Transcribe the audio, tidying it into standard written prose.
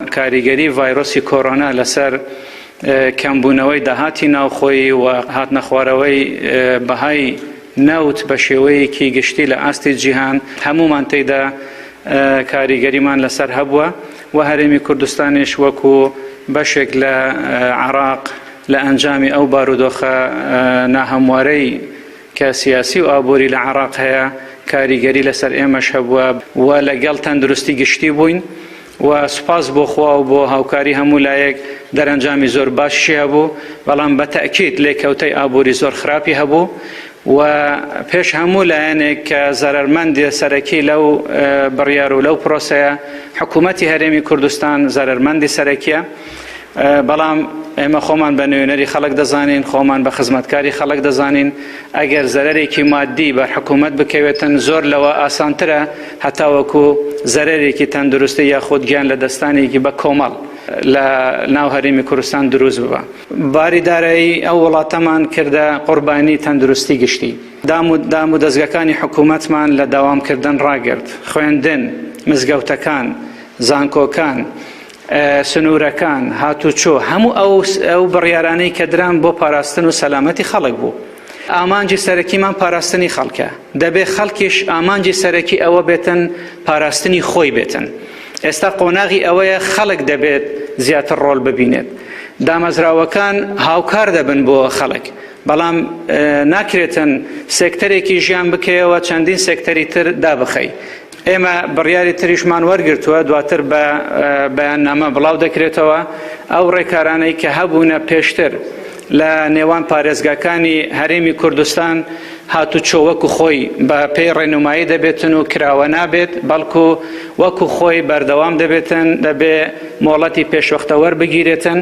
کاریگەری ڤایرۆسی کۆڕۆنا لەسەر کەمبوونەوەی داهاتی ناوخۆیی و هاتنە خوارەوەی بەهای نەوت بە شێوەیەکی گشتی لە ئاستی جیهان هەمومان تێیدا کاریگەریمان لەسەر هەبووە و هەرێمی کوردستانیش وەکو بەشێک لە عێراق لە ئەنجامی ئەو بارودۆخە ناهەموارەی کە سیاسی و ئابووری لە عێراق هەیە کاریگەری لەسەر ئێمەش هەبووە و لەگەڵ تەندروستی گشتی بووین و سوپاس بۆ خوا و بۆ هاوکاری هەموو لایەک دەرەنجامی زۆر باشی هەبوو بەڵام بە تەئکید لێکەوتەی ئابووری زۆر خراپی هەبوو و پێش هەموو لایەنێک کە زەرەرمەندی سەرەکی لەو بڕیار و لەو پرۆسەیە حکوومەتی هەرێمی کوردستان زەرەرمەندی سەرەکیە بەڵام ئێمە خۆمان بە نوێنەری خەڵک دەزانین خۆمان بە خزمەتکاری خەڵک دەزانین ئەگەر زەرەرێکی مادی بە حکوومەت بکەوێتن زۆر لەوە ئاسانترە هەتا وەکو زەرەرێکی تەندروستی یاخود گیان لە دەستانێکی بە کۆمەڵ لە ناو هەرێمی کوردستان دروست ببە. باریدارایی ئەو وڵاتەمان کردە قوربانی تەندروستی گشتی. دام و دەستگاکانی حکوومەتمان لە داوامکردن ڕاگرت. خوێندن، مزگەوتەکان، زانکۆکان، سنوورەکان، هاتوچۆ هەموو ئەو بڕیارانەی کە دران بۆ پاراستن و سەلامەتی خەڵک بوو. ئامانجی سەرەکیمان پاراستنی خەڵکە. دەبێ خەڵکیش ئامانجی سەرەکی ئەوە بێتن پاراستنی خۆی بێتن. ئێستا قۆناغی ئەوەیە خەڵک دەبێت زیاتر ڕۆڵ ببینێت. دامەزراوەکان هاوکار دەبن بۆ خەڵک. بەڵام ناکرێتن سێکتەرێکی ژیان بکەیەوە چەندین سێکتەری تر دابخەی. ئێمە بڕیاری تریشمان وەرگرتووە دواتر بە بەیاننامە بڵاو دەکرێتەوە ئەو ڕێکارانەی کە هەبوونە پێشتر لە نێوان پارێزگاکانی هەرێمی کوردستان هاتوچۆ وەکو خۆی بە پێی ڕێنمایی دەبێتن و کراوە نابێت بەڵکو وەکو خۆی بەردەوام دەبێتن دەبێ مۆڵەتی پێشوەختە وەربگیرێتن